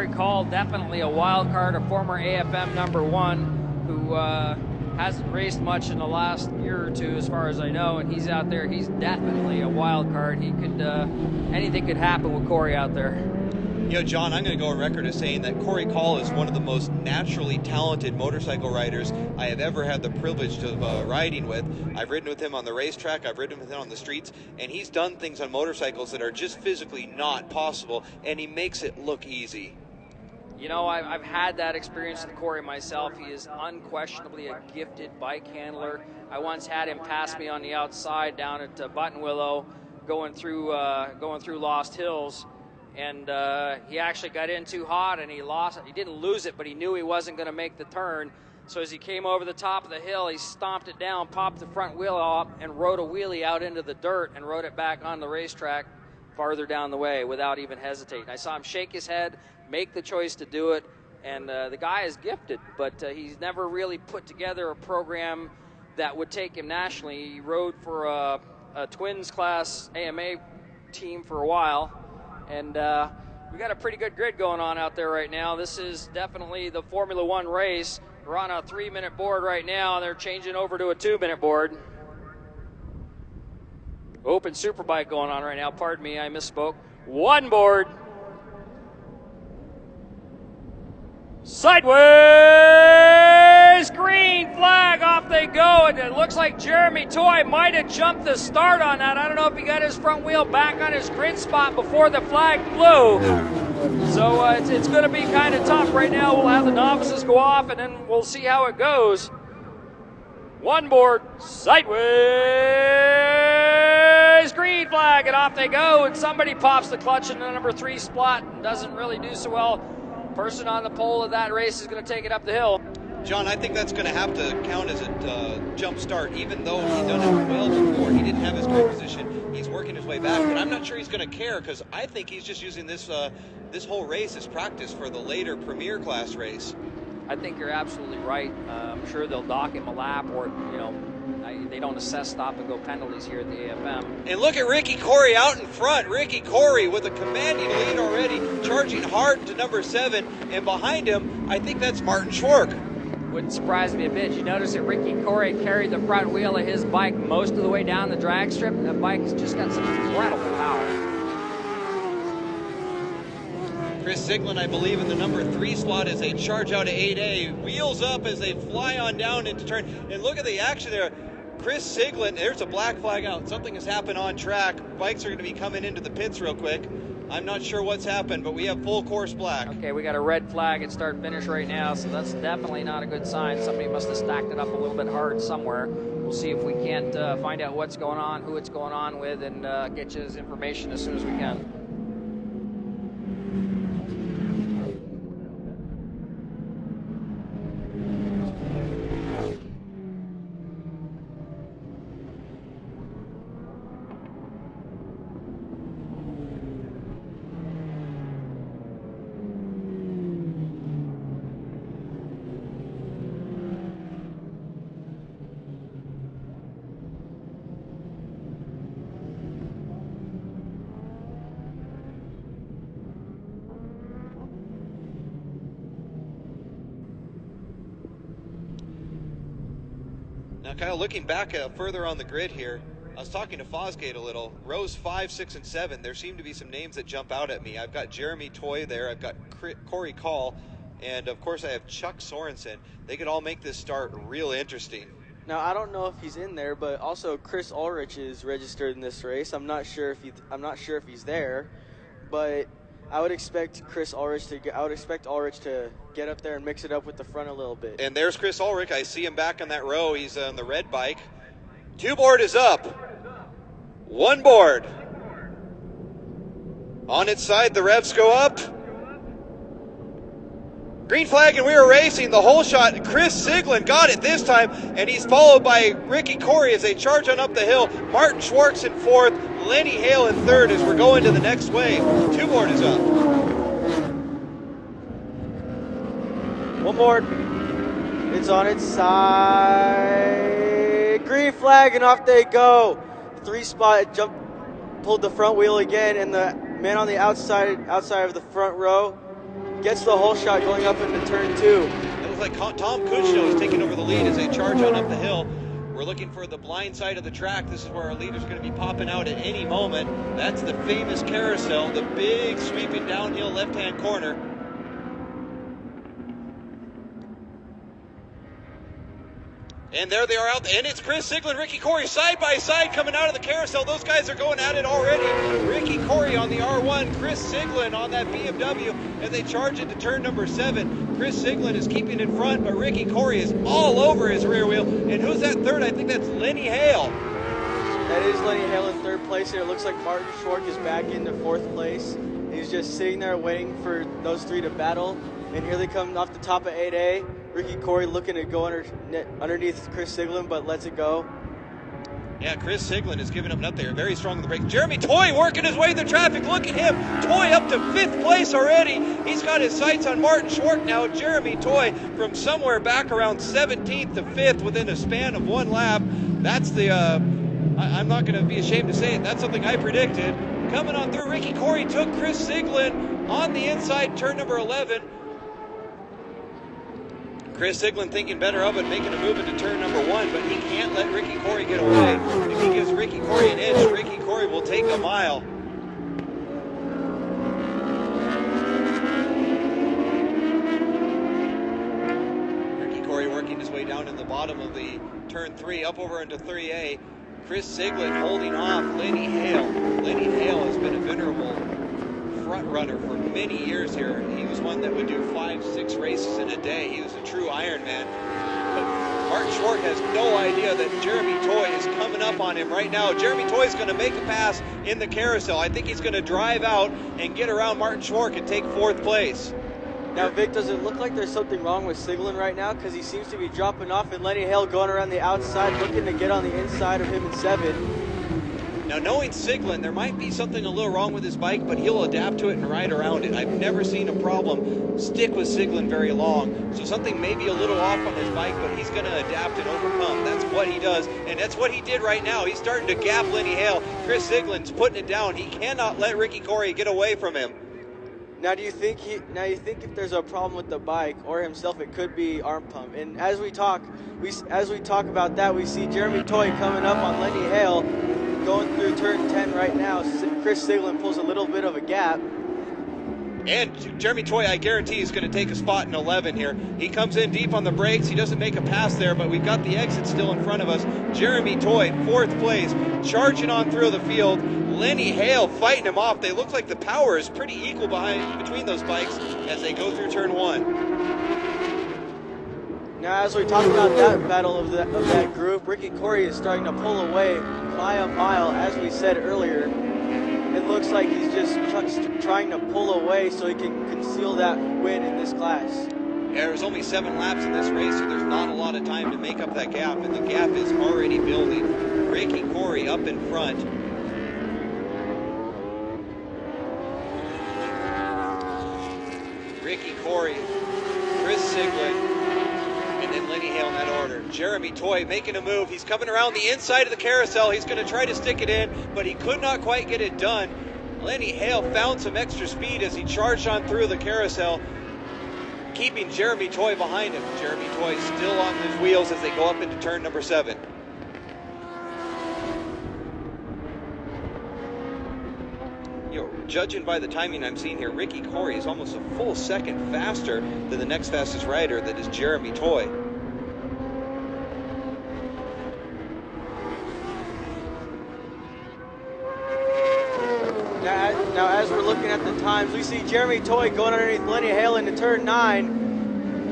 Corey Call, definitely a wild card, a former AFM #1 who hasn't raced much in the last year or two as far as I know, and he's out there. He's definitely a wild card. He could, anything could happen with Corey out there. You know, John, I'm going to go on record as saying that Corey Call is one of the most naturally talented motorcycle riders I have ever had the privilege of riding with. I've ridden with him on the racetrack, I've ridden with him on the streets, and he's done things on motorcycles that are just physically not possible, and he makes it look easy. You know, I've had that experience with Corey myself. He is unquestionably a gifted bike handler. I once had him pass me on the outside down at Buttonwillow going through Lost Hills. And he actually got in too hot and he lost it. He didn't lose it, but he knew he wasn't going to make the turn. So as he came over the top of the hill, he stomped it down, popped the front wheel off, and rode a wheelie out into the dirt and rode it back on the racetrack farther down the way without even hesitating. I saw him shake his head, make the choice to do it, and the guy is gifted, but he's never really put together a program that would take him nationally. He rode for a Twins class AMA team for a while. And we got a pretty good grid going on out there right now. This is definitely the Formula One race. We're on a 3-minute board right now, and they're changing over to a 2-minute board. Open Superbike going on right now. Pardon me, I misspoke. One board. Sideways, green flag, off they go, and it looks like Jeremy Toy might have jumped the start on that. I don't know if he got his front wheel back on his grid spot before the flag flew. So it's going to be kind of tough right now. We'll have the novices go off, and then we'll see how it goes. One board, sideways, green flag, and off they go, and somebody pops the clutch in the number 3 spot and doesn't really do so well. Person on the pole of that race is going to take it up the hill. John, I think that's going to have to count as a jump start, even though he's done it well before. He didn't have his grid position. He's working his way back, but I'm not sure he's going to care because I think he's just using this this whole race as practice for the later Premier Class race. I think you're absolutely right. I'm sure they'll dock him a lap, or they don't assess stop and go penalties here at the AFM. And look at Ricky Corey out in front. Ricky Corey with a commanding lead already, charging hard to number 7, and behind him, I think that's Martin Schwark. Wouldn't surprise me a bit. You notice that Ricky Corey carried the front wheel of his bike most of the way down the drag strip. That bike's just got some incredible power. Chris Siglin, I believe, in the number 3 slot as they charge out of 8A. Wheels up as they fly on down into turn. And look at the action there. Chris Siglin, there's a black flag out. Something has happened on track. Bikes are going to be coming into the pits real quick. I'm not sure what's happened, but we have full course black. Okay, we got a red flag at start finish right now, so that's definitely not a good sign. Somebody must have stacked it up a little bit hard somewhere. We'll see if we can't find out what's going on, who it's going on with, and get you his information as soon as we can. Now, Kyle, looking back further on the grid here, I was talking to Fosgate a little. Rows 5, 6, and 7, there seem to be some names that jump out at me. I've got Jeremy Toy there, I've got Corey Call, and of course I have Chuck Sorensen. They could all make this start real interesting. Now, I don't know if he's in there, but also Chris Ulrich is registered in this race. I'm not sure if he's there, but I would expect Ulrich to get up there and mix it up with the front a little bit. And there's Chris Ulrich. I see him back on that row. He's on the red bike. 2 board is up. 1 board. On its side, the revs go up. Green flag, and we are racing the whole shot. Chris Siglin got it this time, and he's followed by Ricky Corey as they charge on up the hill. Martin Schwartz in 4th, Lenny Hale in 3rd as we're going to the next wave. 2 board is up. 1 board. It's on its side. Green flag, and off they go. 3 spot, pulled the front wheel again, and the man on the outside of the front row gets the whole shot going up into turn 2. It looks like Tom Kuchno is taking over the lead as they charge on up the hill. We're looking for the blind side of the track. This is where our leader's going to be popping out at any moment. That's the famous carousel, the big sweeping downhill left-hand corner. And there they are out, and it's Chris Siglin and Ricky Corey side by side coming out of the carousel. Those guys are going at it already. Ricky Corey on the R1, Chris Siglin on that BMW as they charge into turn number 7. Chris Siglin is keeping in front, but Ricky Corey is all over his rear wheel. And who's that third? I think that's Lenny Hale. That is Lenny Hale in third place here. It looks like Martin Schwark is back into 4th place. He's just sitting there waiting for those 3 to battle. And here they come off the top of 8A. Ricky Corey looking to go underneath Chris Siglin, but lets it go. Yeah, Chris Siglin is giving up nut there. Very strong on the brakes. Jeremy Toy working his way through traffic. Look at him. Toy up to 5th place already. He's got his sights on Martin Schwark now. Jeremy Toy from somewhere back around 17th to 5th within a span of 1 lap. That's the, I'm not going to be ashamed to say it. That's something I predicted. Coming on through, Ricky Corey took Chris Siglin on the inside, turn number 11. Chris Siglin thinking better of it, making a move into turn number 1, but he can't let Ricky Corey get away. If he gives Ricky Corey an inch, Ricky Corey will take a mile. Ricky Corey working his way down in the bottom of the turn 3, up over into 3A. Chris Siglin holding off Lenny Hale. Lenny Hale has been a venerable front runner for many years here. He was one that would do 5-6 races in a day. He was a true Ironman. But Martin Schwark has no idea that Jeremy Toy is coming up on him right now. Jeremy Toy is going to make a pass in the carousel. I think he's going to drive out and get around Martin Schwark and take 4th place. Now, Vic, does it look like there's something wrong with Siglin right now? Because he seems to be dropping off, and Lenny Hale going around the outside, looking to get on the inside of him in 7. Now, knowing Siglin, there might be something a little wrong with his bike, but he'll adapt to it and ride around it. I've never seen a problem stick with Siglin very long. So something may be a little off on his bike, but he's going to adapt and overcome. That's what he does, and that's what he did right now. He's starting to gap Lenny Hale. Chris Siglin's putting it down. He cannot let Ricky Corey get away from him. Now, do you think if there's a problem with the bike or himself, it could be arm pump? And as we talk about that, we see Jeremy Toy coming up on Lenny Hale, going through turn 10 right now. Chris Siglin pulls a little bit of a gap. And Jeremy Toy, I guarantee, is going to take a spot in 11 here. He comes in deep on the brakes. He doesn't make a pass there, but we've got the exit still in front of us. Jeremy Toy, 4th place, charging on through the field. Lenny Hale fighting him off. They look like the power is pretty equal between those bikes as they go through turn 1. Now, as we talk about that battle of that group, Ricky Corey is starting to pull away by a mile, as we said earlier. It looks like he's just trying to pull away so he can conceal that win in this class. Yeah, there's only 7 laps in this race, so there's not a lot of time to make up that gap, and the gap is already building. Ricky Corey up in front. Ricky Corey, Chris Siglin, and then Lenny Hale in that order. Jeremy Toy making a move. He's coming around the inside of the carousel. He's going to try to stick it in, but he could not quite get it done. Lenny Hale found some extra speed as he charged on through the carousel, keeping Jeremy Toy behind him. Jeremy Toy still on his wheels as they go up into turn number 7. Judging by the timing I'm seeing here, Ricky Corey is almost a full second faster than the next fastest rider, that is Jeremy Toy. Now, as we're looking at the times, we see Jeremy Toy going underneath Lenny Hale into turn 9,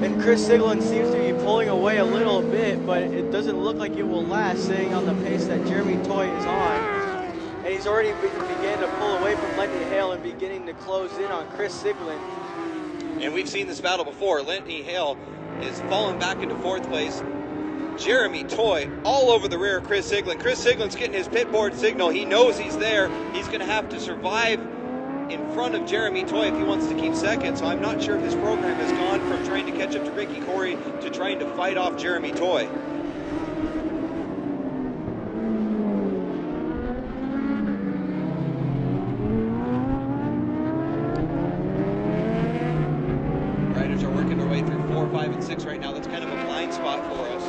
and Chris Siglin seems to be pulling away a little bit, but it doesn't look like it will last, staying on the pace that Jeremy Toy is on. And he's already beginning to pull away from Lenny Hale and beginning to close in on Chris Siglin. And we've seen this battle before. Lenny Hale is falling back into 4th place. Jeremy Toy all over the rear of Chris Siglin. Chris Siglin's getting his pit board signal. He knows he's there. He's going to have to survive in front of Jeremy Toy if he wants to keep second. So I'm not sure if his program has gone from trying to catch up to Ricky Corey to trying to fight off Jeremy Toy. 5 and 6 right now. That's kind of a blind spot for us.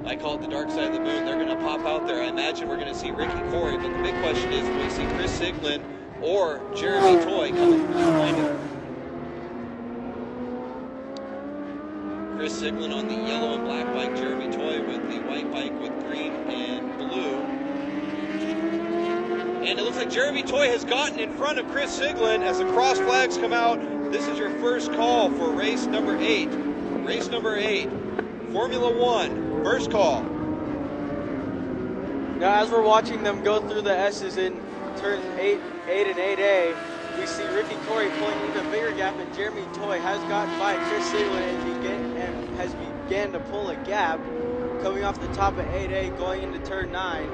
I call it the dark side of the moon. They're going to pop out there. I imagine we're going to see Ricky Corey, but the big question is, will we see Chris Siglin or Jeremy Toy coming from behind him? Chris Siglin on the yellow and black bike, Jeremy Toy with the white bike with green and blue. And it looks like Jeremy Toy has gotten in front of Chris Siglin as the cross flags come out. This is your first call for race number 8. Race number 8, Formula 1, first call. Now, as we're watching them go through the S's in turns 8 and 8A, we see Ricky Corey pulling an even bigger gap, and Jeremy Toy has gotten by Chris Siglin and has began to pull a gap coming off the top of 8A going into turn 9.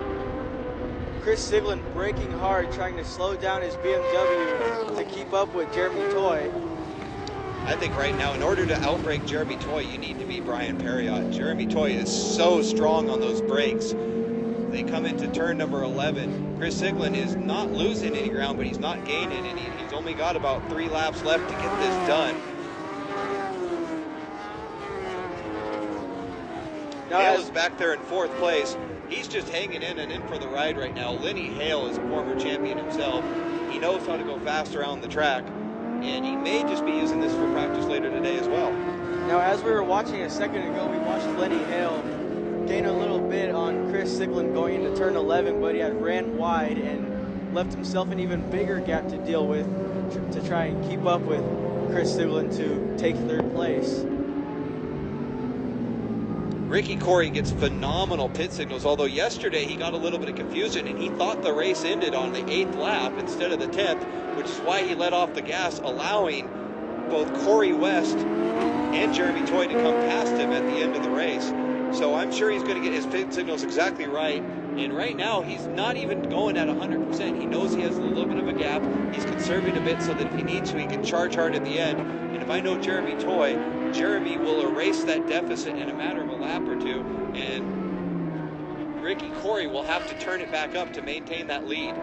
Chris Siglin braking hard, trying to slow down his BMW to keep up with Jeremy Toy. I think right now, in order to outbrake Jeremy Toy, you need to be Brian Perriott. Jeremy Toy is so strong on those brakes. They come into turn number 11. Chris Siglin is not losing any ground, but he's not gaining any. He's only got about 3 laps left to get this done. Hale is back there in 4th place. He's just hanging in and in for the ride right now. Lenny Hale is a former champion himself. He knows how to go fast around the track, and he may just be using this for practice later today as well. Now, as we were watching a second ago, we watched Lenny Hale gain a little bit on Chris Siglin going into turn 11, but he had ran wide and left himself an even bigger gap to deal with to try and keep up with Chris Siglin to take 3rd place. Ricky Corey gets phenomenal pit signals, although yesterday he got a little bit of confusion and he thought the race ended on the 8th lap instead of the 10th, which is why he let off the gas, allowing both Corey West and Jeremy Toy to come past him at the end of the race. So I'm sure he's going to get his pit signals exactly right. And right now, he's not even going at 100%. He knows he has a little bit of a gap. He's conserving a bit so that if he needs to, he can charge hard at the end. And if I know Jeremy Toy, Jeremy will erase that deficit in a matter of a lap or two. And Ricky Corey will have to turn it back up to maintain that lead.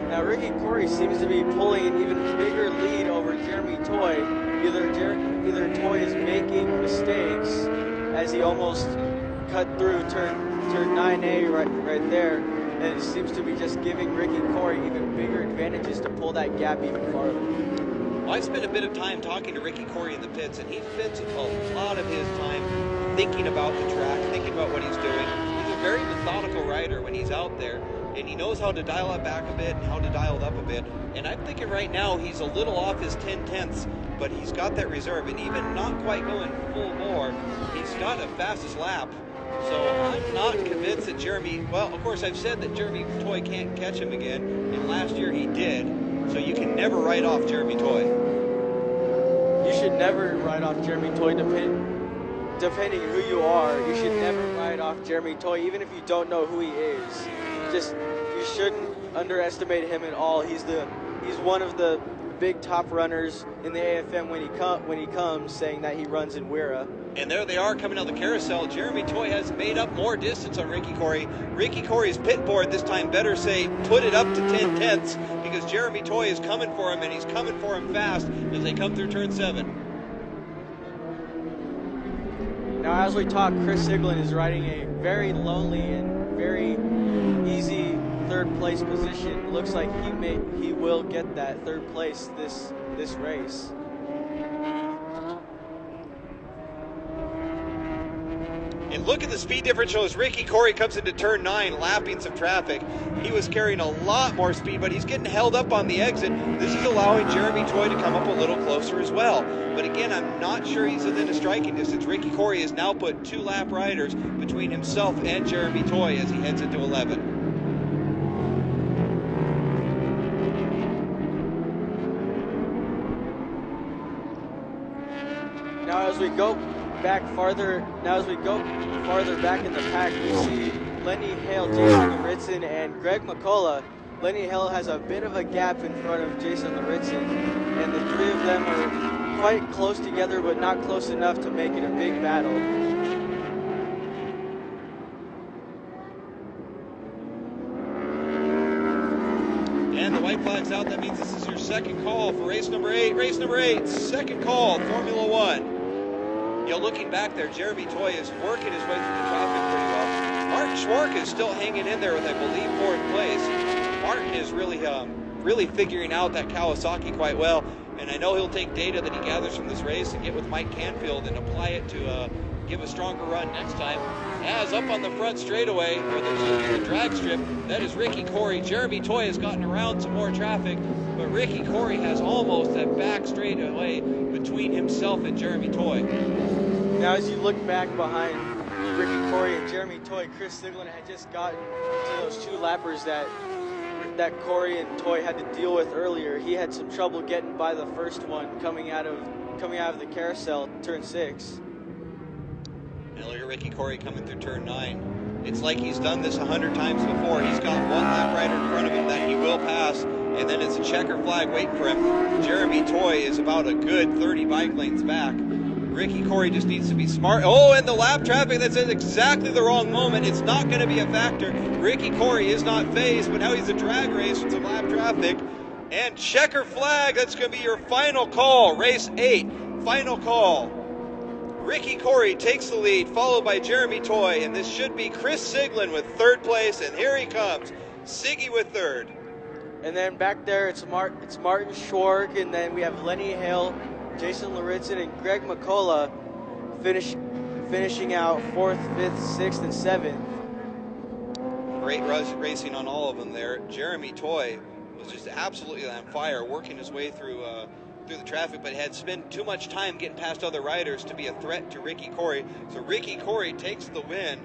Now, Ricky Corey seems to be pulling an even bigger lead over Jeremy Toy. Either Toy is making mistakes as he almost cut through turn 9A right there, and it seems to be just giving Ricky Corey even bigger advantages to pull that gap even farther. Well, I spent a bit of time talking to Ricky Corey in the pits, and he spends a lot of his time thinking about the track, thinking about what he's doing. He's a very methodical rider when he's out there, and he knows how to dial it back a bit and how to dial it up a bit. And I'm thinking right now he's a little off his 10/10ths, but he's got that reserve, and even not quite going full bore, he's got a fastest lap. So I'm not convinced that Jeremy, well, of course I've said that Jeremy Toy can't catch him again, and last year he did, so you can never write off Jeremy Toy. You should never write off Jeremy Toy depending who you are. You should never write off Jeremy Toy, even if you don't know who he is. You shouldn't underestimate him at all. He's one of the big top runners in the AFM when he comes, saying that he runs in Wira. And there they are coming out the carousel. Jeremy Toy has made up more distance on Ricky Corey. Ricky Corey's pit board this time better say put it up to 10/10ths, because Jeremy Toy is coming for him, and he's coming for him fast as they come through turn 7. Now, as we talk, Chris Siglin is riding a very lonely and very easy 3rd place position. Looks like he will get that 3rd place this race. And look at the speed differential as Ricky Corey comes into turn 9, lapping some traffic. He was carrying a lot more speed, but he's getting held up on the exit. This is allowing Jeremy Toy to come up a little closer as well. But again, I'm not sure he's within a striking distance. Ricky Corey has now put 2 lap riders between himself and Jeremy Toy as he heads into 11. Now, as we go farther back in the pack, we see Lenny Hale, Jason Lauritzen, and Greg McCullough. Lenny Hale has a bit of a gap in front of Jason Lauritzen, and the 3 of them are quite close together, but not close enough to make it a big battle. And the white flag's out. That means this is your second call for race number 8. Race number 8, second call, Formula One. Looking back there, Jeremy Toy is working his way through the traffic pretty well. Martin Schwark is still hanging in there with, I believe, 4th place. Martin is really figuring out that Kawasaki quite well, and I know he'll take data that he gathers from this race and get with Mike Canfield and apply it to give a stronger run next time. As up on the front straightaway, or the drag strip, that is Ricky Corey. Jeremy Toy has gotten around some more traffic, but Ricky Corey has almost that back straightaway between himself and Jeremy Toy. Now, as you look back behind Ricky Corey and Jeremy Toy, Chris Siglin had just gotten to those 2 lappers that Corey and Toy had to deal with earlier. He had some trouble getting by the first one coming out of the carousel, turn 6. And look at Ricky Corey coming through turn 9. It's like he's done this 100 times before. He's got 1 lap rider in front of him that he will pass, and then it's a checker flag waiting for him. Jeremy Toy is about a good 30 bike lanes back. Ricky Corey just needs to be smart. Oh, and the lap traffic, that's at exactly the wrong moment. It's not going to be a factor. Ricky Corey is not phased, but now he's a drag race with some lap traffic. And checker flag, that's going to be your final call. Race 8, final call. Ricky Corey takes the lead, followed by Jeremy Toy, and this should be Chris Siglin with 3rd place, and here he comes, Siggy with 3rd. And then back there, it's Martin Schwark, and then we have Lenny Hale, Jason Laritzen, and Greg McCullough finishing out 4th, 5th, 6th, and 7th. Great racing on all of them there. Jeremy Toy was just absolutely on fire, working his way through the traffic, but had spent too much time getting past other riders to be a threat to Ricky Corey. So Ricky Corey takes the win